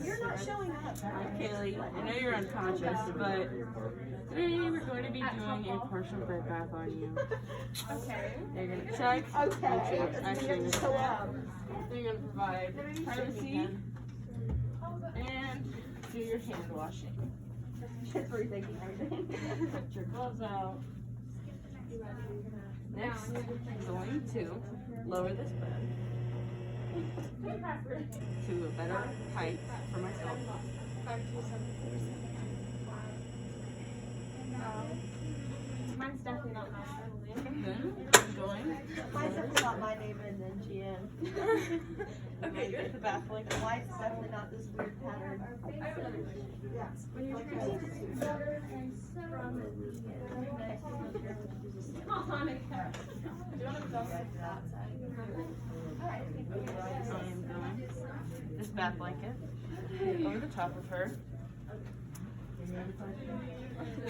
You're not showing up. Kaylee, I know you're unconscious, but today we're going to be doing a partial bed bath on you. Okay. You're going to check. Okay. Actually, you're going to provide privacy and do your hand washing. Everything. Put your gloves out. Next, I'm going to lower this bed to a better height for myself. Mine's definitely not my Then I'm going. Mine's definitely not my name and then GN. Okay, good. The bath like Mine's definitely not this weird pattern. Yeah. When you're I am going. This bath blanket over the top of her.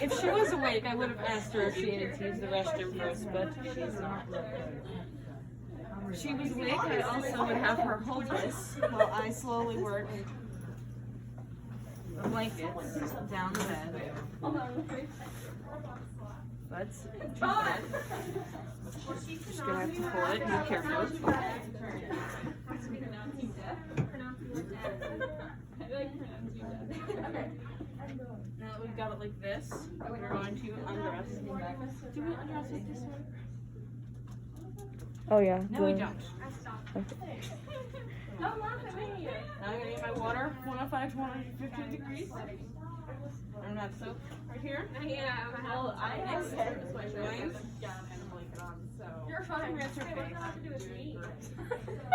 If she was awake, I would have asked her if she needed to use the restroom first, but she's not. If she was awake, I also would have her hold this while I slowly work the blankets down the bed. But she's dead. Just gonna have to pull it. Be careful. Now that we've got it like this, we're going to undress. Do we undress it this way? Oh yeah. No, we don't. Okay. Now I'm gonna get my water, 105 to 115 degrees. I'm not soap right here. Yeah, Well, I have Join. You're fine. Rinse your face.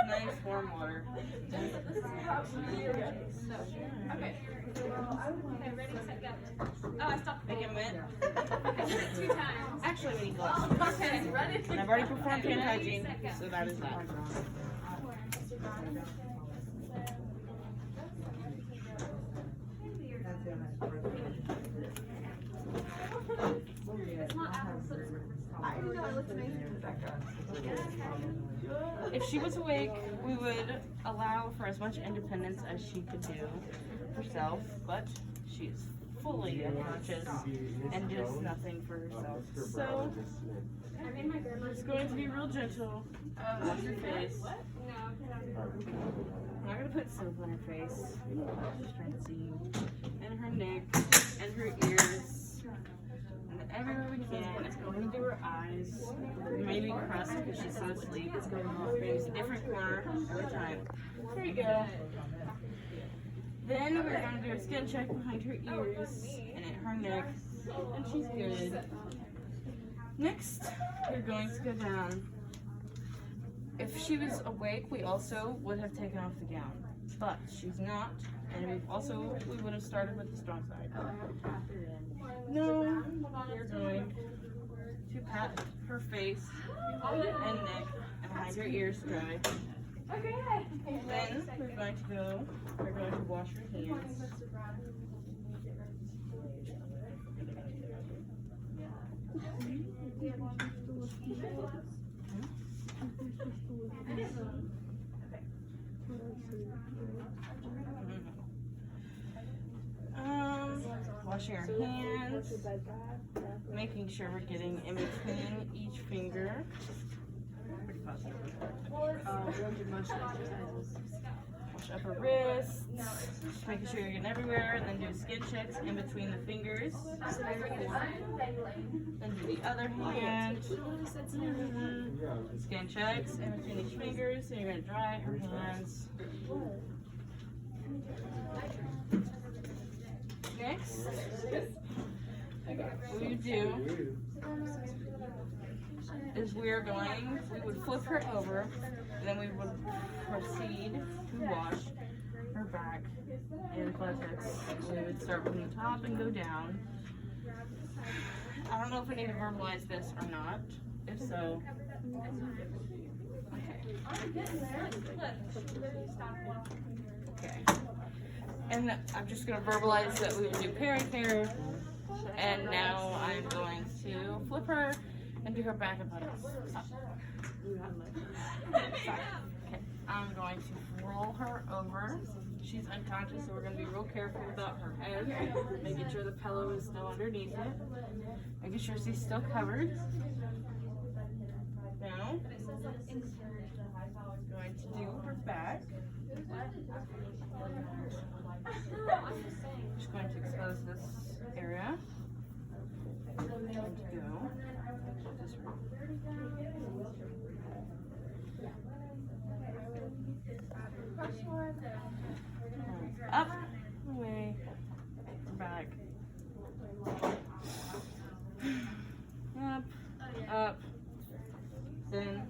Nice warm water. Okay. Okay, ready, set, go. Oh, I stopped. Make it mint. I did it 2 times. Actually, we need gloves. Okay, ready? And I've already performed hand hygiene, so that is that. If she was awake, we would allow for as much independence as she could do herself, but she's fully unconscious and does nothing for herself. So, it's going to be real gentle. Wash your face. I'm not going to put soap on her face. Just trying to see. And her neck, and her ears, and everywhere we can. It's going to do her eyes. Maybe crust because she's so asleep. It's going to use a different corner every time. There you go. Then we're going to do a skin check behind her ears and at her neck, and she's good. Next, we're going to go down. If she was awake, we also would have taken off the gown, but she's not, and we would have started with the strong side. No, we're going to pat her face and neck and behind her ears dry. Then we're going to wash her hands. Washing our hands, making sure we're getting in between each finger. Wash upper wrists, just making sure you're getting everywhere, and then do skin checks in between the fingers. Then do the other hand. Skin checks in between each fingers, so you're going to dry her hands. Next, what you do is we would flip her over, and then we would proceed to wash her back and buttocks. We would start from the top and go down. I don't know if we need to verbalize this or not. If so, okay. And I'm just going to verbalize that we would do peri-peri, and now I'm going to flip her and do her back and buttocks. Okay. I'm going to roll her over. She's unconscious, so we're going to be real careful about her head, making sure the pillow is still underneath it, making sure she's still covered. Now, I'm going to do her back. Just going to expose this area. I'm going to go this up, away, back, up, then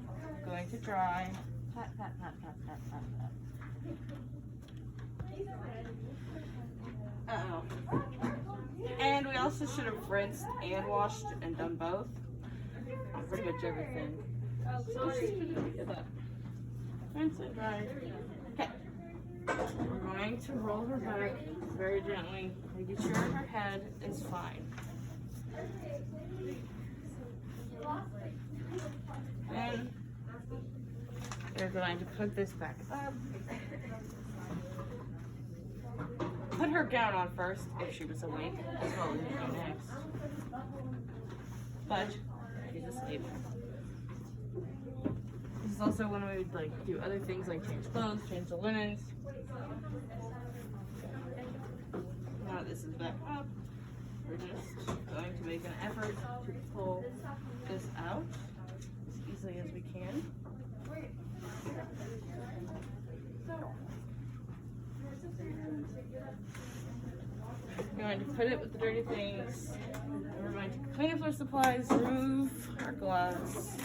going to dry, pat, pat, pat, pat, pat, pat, pat. Uh-oh. And we also should have rinsed and washed and done both. Pretty much everything. So let's just put it together. Rinse and dry. Okay. We're going to roll her back very gently, making sure her head is fine. And we're going to put this back up. Put her gown on first if she was awake. That's what we're going to do next. But she's asleep. This is also when we would like do other things like change clothes, change the linens. Now that this is back up, we're just going to make an effort to pull this out as easily as we can. We're going to put it with the dirty things. We're going to clean up our supplies, remove our gloves.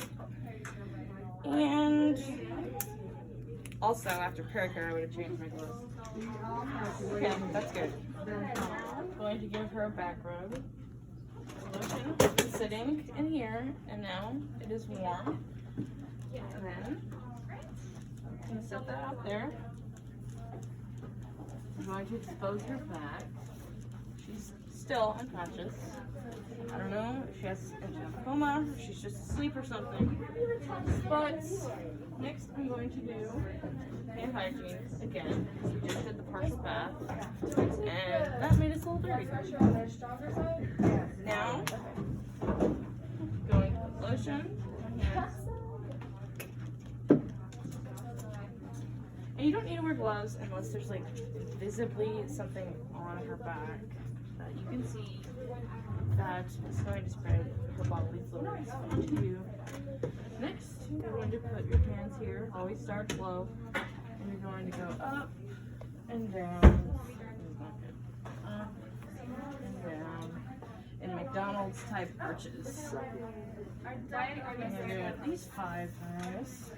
And also after pericare, I would have changed my gloves. Okay, that's good. I'm going to give her a back rub. Lotion is sitting in here, and now it is warm. And then I'm going to set that out there. I'm going to expose her back. She's still unconscious. I don't know if she has into a coma, if she's just asleep or something. But next I'm going to do hand hygiene again. We just did the partial bath, and that made us a little dirty. Now, going to put lotion on hands. And you don't need to wear gloves unless there's like visibly something on her back that you can see that is going to spread her bodily fluids onto you. Next, you're going to put your hands here. Always start low, and you're going to go up and down, up and down, in McDonald's type arches. And you're going to do at least 5 times.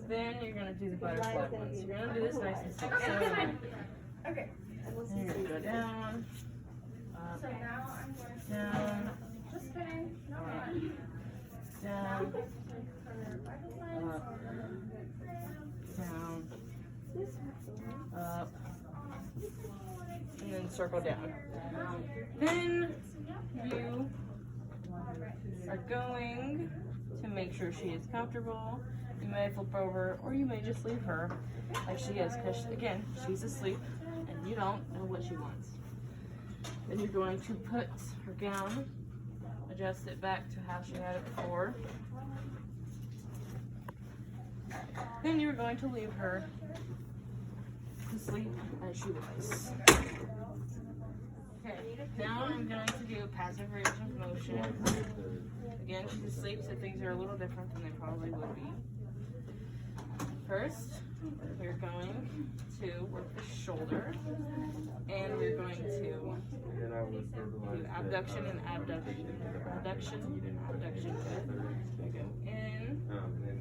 Then you're going to do the butterfly ones. You're going to do this nice and slow. Okay. And you're going to go down, up, down, Just kidding. No. down, up, down, up, and then circle down. Then you are going to make sure she is comfortable. You may flip over, or you may just leave her like she is, because again, she's asleep and you don't know what she wants. Then you're going to put her gown, adjust it back to how she had it before. Then you're going to leave her to sleep as she was. Okay, now I'm going to do a passive range of motion. Again, she's asleep, so things are a little different than they probably would be. First, we're going to work the shoulder, and we're going to do abduction and abduction. Abduction and abduction. We go in, out, in,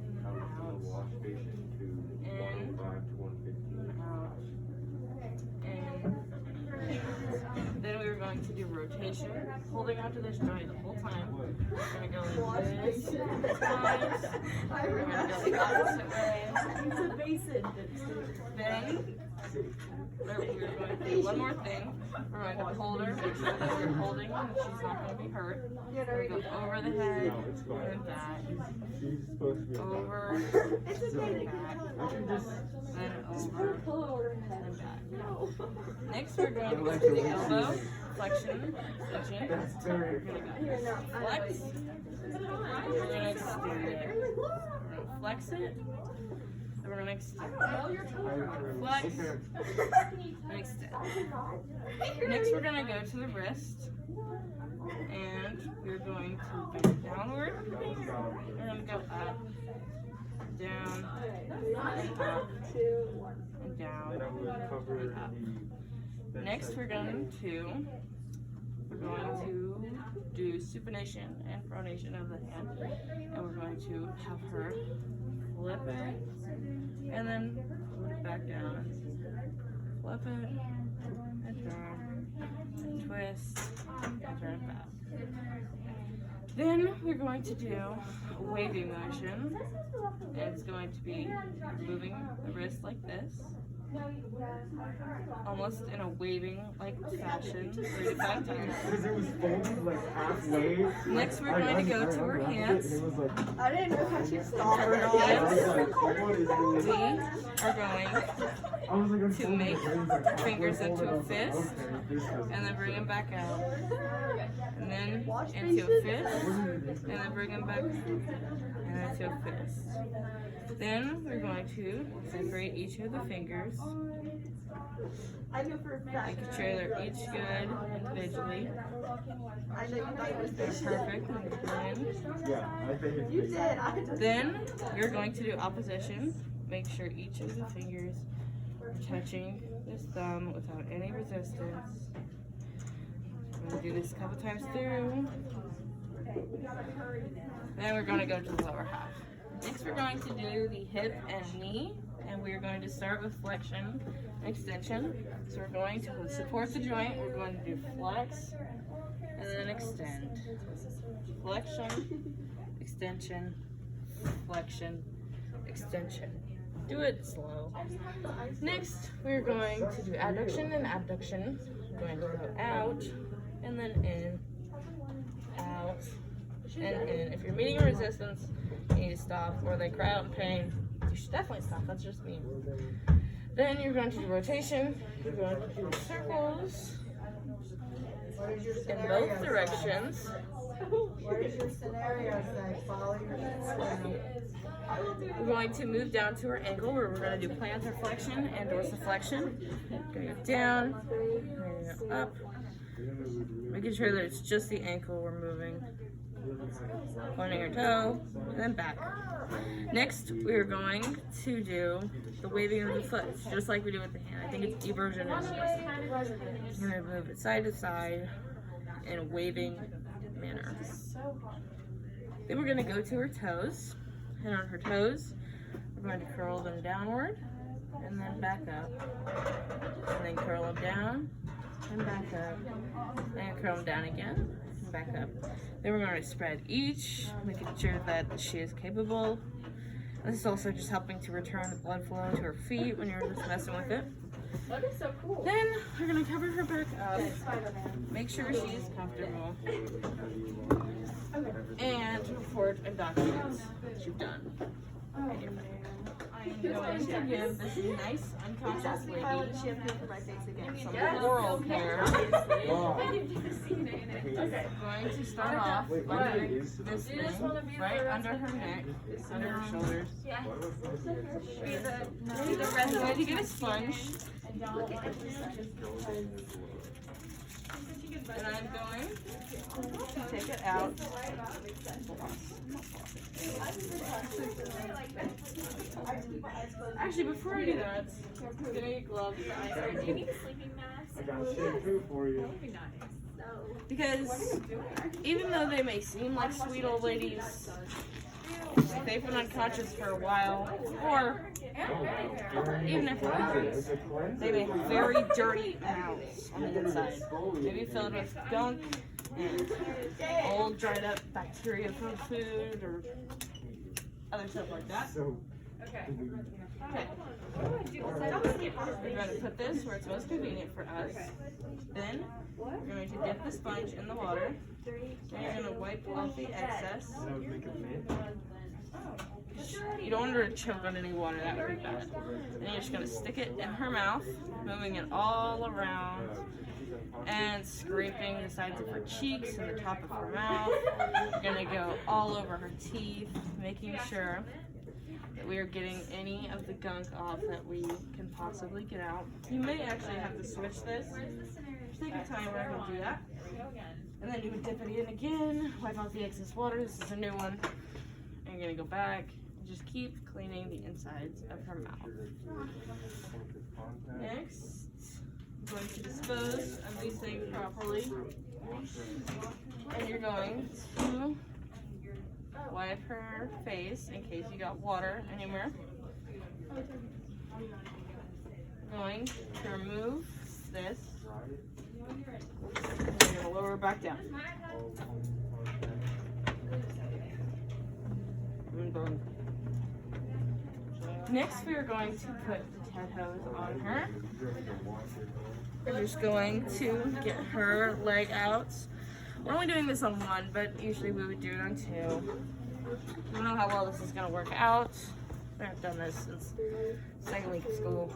out, in. Then we were going to do rotation, holding onto this joint the whole time. We're going to go like this twice. We're going to go the opposite way. Then We're going to do one more thing. We're going to hold her, make sure that we're holding her, and she's not going to be hurt. We're going to go over the head, and back, over, and back, then over, and back. Next, we're going to go to the elbow, flexion, extension. We're going to flex, we're going to extend it. We're going to flex it. And we're going to extend. Flex. And extend. Next, we're going to go to the wrist. And we're going to bend downward. We're going to go up, down, and up, and down, and up. Next, we're going to do supination and pronation of the hand. And we're going to have her flip it, and then put it back down. Flip it, and turn, and twist, and turn it back. Then we're going to do a waving motion, and it's going to be moving the wrist like this, almost in a waving like fashion, 3 to 5 times. Because it was folded like halfway. Next, we're going to go to her hands. I didn't know how she stopped For her her hands. We are going to make her fingers into a fist, and then bring them back out, and then into a fist, and then bring them back, and into a fist. Then we're going to separate each of the fingers, I know for a fact. making sure they're each good individually. I know you thought it was They're fish. perfect and good. Yeah, I think it's You did. I just. Then you're going to do opposition. Make sure each of the fingers are touching this thumb without any resistance. I'm going to do this a couple times through. Then we're going to go to the lower half. Next, we're going to do the hip and knee, and we're going to start with flexion and extension. So we're going to support the joint. We're going to do flex and then extend. Flexion, extension, flexion, extension. Do it slow. Next, we're going to do adduction and abduction. We're going to go out and then in, out, and in. If you're meeting a resistance, you need to stop, or they cry out in pain, you should definitely stop. That's just me. Then you're going to do rotation. You're going to do circles in both directions. What is your scenario say? Follow your scenario. We're going to move down to our ankle, where we're going to do plantar flexion and dorsiflexion. Going to go down, going to go up, making sure that it's just the ankle we're moving. Pointing your toe, and then back. Next, we're going to do the waving of the foot, just like we do with the hand. I think it's eversion. You're going to move it side to side in a waving manner. Then we're going to go to her toes, and on her toes, we're going to curl them downward, and then back up, and then curl them down, and back up, and curl them down again, and back up. Then we're going to spread each, making sure that she is capable. This is also just helping to return the blood flow to her feet when you're just messing with it. That is so cool. Then we're going to cover her back up, make sure she is comfortable, and report and document what you've done. And you're back. I'm going to give this nice unconscious lady She appeared for my face again. some oral care. Wow. Okay, going to start off by doing this thing right under her neck, under her shoulders. I'm going to get a sponge, and I'm going to take it out. Actually, before I do that, I'm gonna get gloves. Do you need a sleeping mask? I got shampoo for you. That'd be nice. Because even though they may seem like sweet old ladies, if they've been unconscious for a while, or even if not, they may have very dirty mouths on the inside. Maybe filled with gunk and old dried up bacteria from food or other stuff like that. So, Okay. Okay. We're going to put this where it's most convenient for us. Then we're going to dip the sponge in the water. Then you're going to wipe off the excess. You don't want her to choke on any water, that would be bad. Then you're just going to stick it in her mouth, moving it all around and scraping the sides of her cheeks and the top of her mouth. You're going to go all over her teeth, making sure that we are getting any of the gunk off that we can possibly get out. You may actually have to switch this. Just take your time, we're going to do that. And then you would dip it in again, wipe off the excess water. This is a new one. And you're going to go back. Just keep cleaning the insides of her mouth. Next, I'm going to dispose of these things properly. And you're going to wipe her face in case you got water anywhere. I'm going to remove this. And you're going to lower her back down. And boom. Next, we are going to put the Ted hose on her. We're just going to get her leg out. We're only doing this on one, but usually we would do it on two. I don't know how well this is going to work out. I haven't done this since second week of school.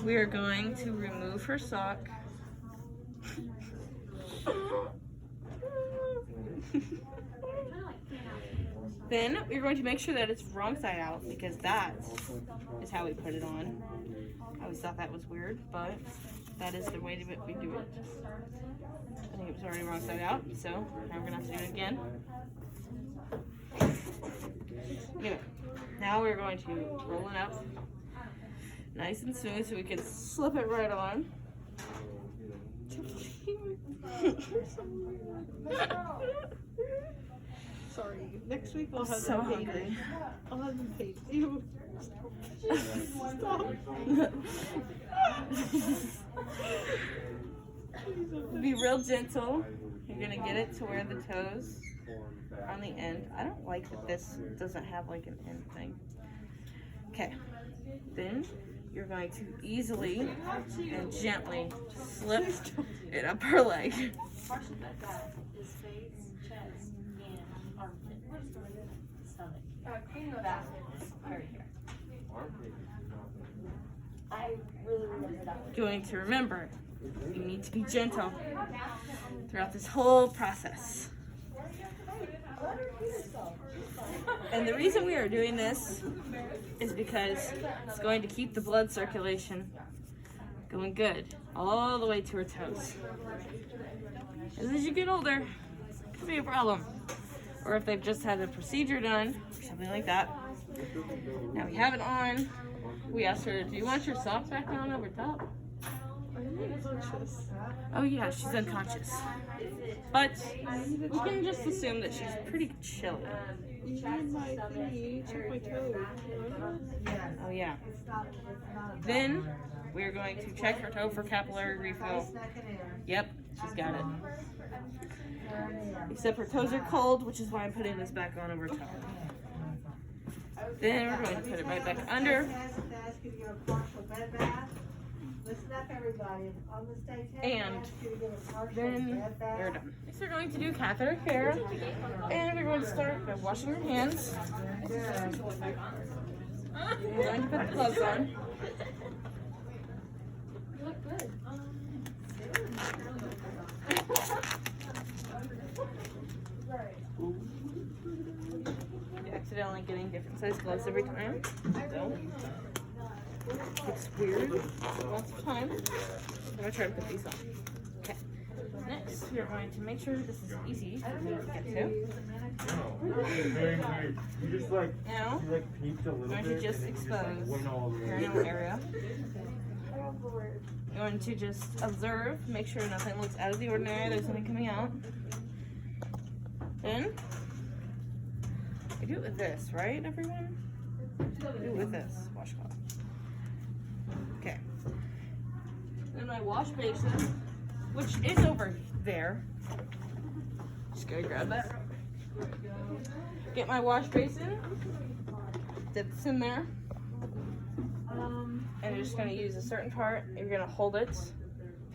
We are going to remove her sock. Then we're going to make sure that it's wrong side out because that is how we put it on. I always thought that was weird, but that is the way that we do it. I think it was already wrong side out, so now we're going to have to do it again. Anyway, now we're going to roll it up nice and smooth so we can slip it right on. Sorry, next week we'll have So them painted. hungry. I'll have them painted. You. Stop. Be real gentle. You're gonna get it to where the toes are on the end. I don't like that this doesn't have like an end thing. Okay. Then you're going to easily and gently slip it up her leg. Portions like that is face, chest, and armpit. Stomach. Clean those That out. is right here. I really remember that one. Going to remember, you need to be gentle throughout this whole process. And the reason we are doing this is because it's going to keep the blood circulation going good all the way to her toes. As you get older, it could be a problem. Or if they've just had a procedure done, or something like that. Now we have it on. We asked her, do you want your socks back on over top? Oh yeah, she's unconscious. But we can just assume that she's pretty chilly. You need my thingy. Check my toes. Oh yeah. Then we're going to check her toe for capillary refill. Yep, she's got it. Except her toes are cold, which is why I'm putting this back on over top. Then we're going to put it right back under. And then we're done. Next we're going to do catheter care. And we're going to start by washing your hands. We're going to put the gloves on. You look good. You're accidentally getting different size gloves every time. So, looks weird. Lots of time. I'm going to try to put these on. Okay. Next, we're going to make sure this is easy for me to get to. Very weird. You just like, Now, you like peeked a little I'm bit. going to just and then you expose went all the way. perineal area. I'm going to just observe, make sure nothing looks out of the ordinary, there's nothing coming out. Then, I do it with this, right, everyone? I do it with this washcloth. Okay. Then my wash basin, which is over there. Just gotta grab that get my wash basin, dip this in there, and you're just gonna use a certain part. You're gonna hold it,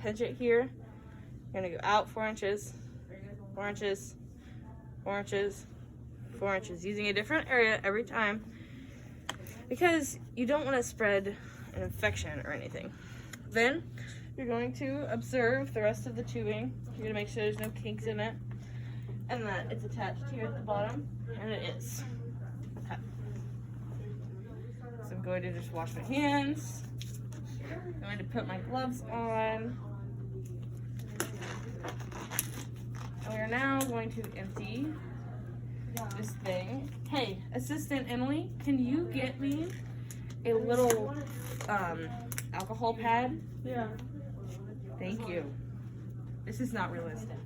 pinch it here. You're gonna go out 4 inches, 4 inches, 4 inches, 4 inches, using a different area every time because you don't want to spread an infection or anything. Then you're going to observe the rest of the tubing. You're gonna make sure there's no kinks in it and that it's attached here at the bottom, and it is. Okay. So I'm going to just wash my hands. I'm going to put my gloves on. And we are now going to empty this thing. Hey, Assistant Emily, can you get me a little alcohol pad? Yeah. Thank you. This is not realistic.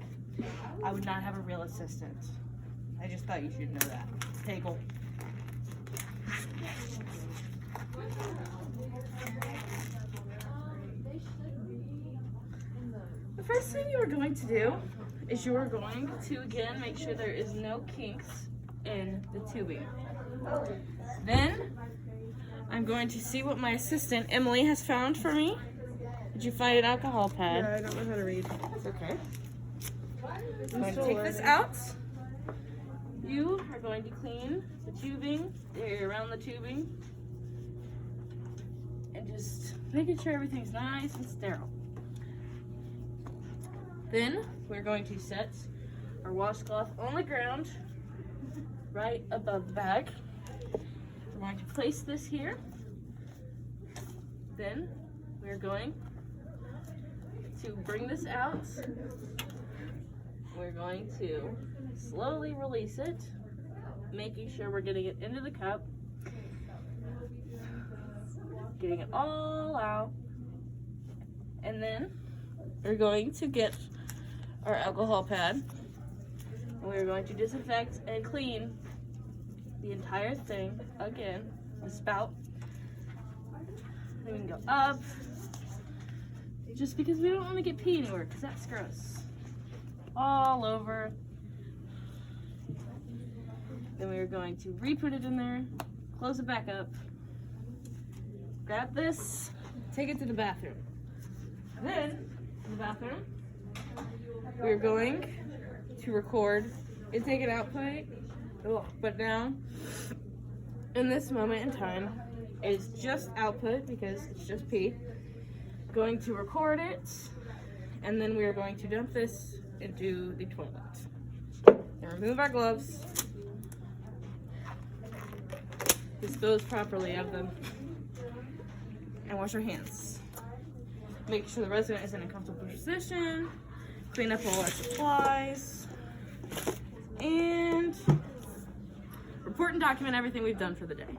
I would not have a real assistant. I just thought you should know that. Taggle. The first thing you are going to do is you are going to again make sure there is no kinks in the tubing. Then I'm going to see what my assistant Emily has found for me. Did you find an alcohol pad? Yeah, I don't know how to read. That's okay. I'm going to take this out. You are going to clean the tubing, the area around the tubing, and just making sure everything's nice and sterile. Then we're going to set our washcloth on the ground right above the bag. We're going to place this here. Then we're going to bring this out. We're going to slowly release it, making sure we're getting it into the cup, getting it all out, and then we're going to get our alcohol pad, and we're going to disinfect and clean the entire thing again, the spout. Then we can go up, just because we don't want to get pee anywhere, because that's gross. All over. Then we are going to re-put it in there, close it back up, grab this, take it to the bathroom. And then, in the bathroom, we're going to record intake and output, but now, in this moment in time, it's just output because it's just pee. Going to record it, and then we are going to dump this into the toilet. And remove our gloves. Dispose properly of them. And wash our hands. Make sure the resident is in a comfortable position. Clean up all our supplies. And report and document everything we've done for the day.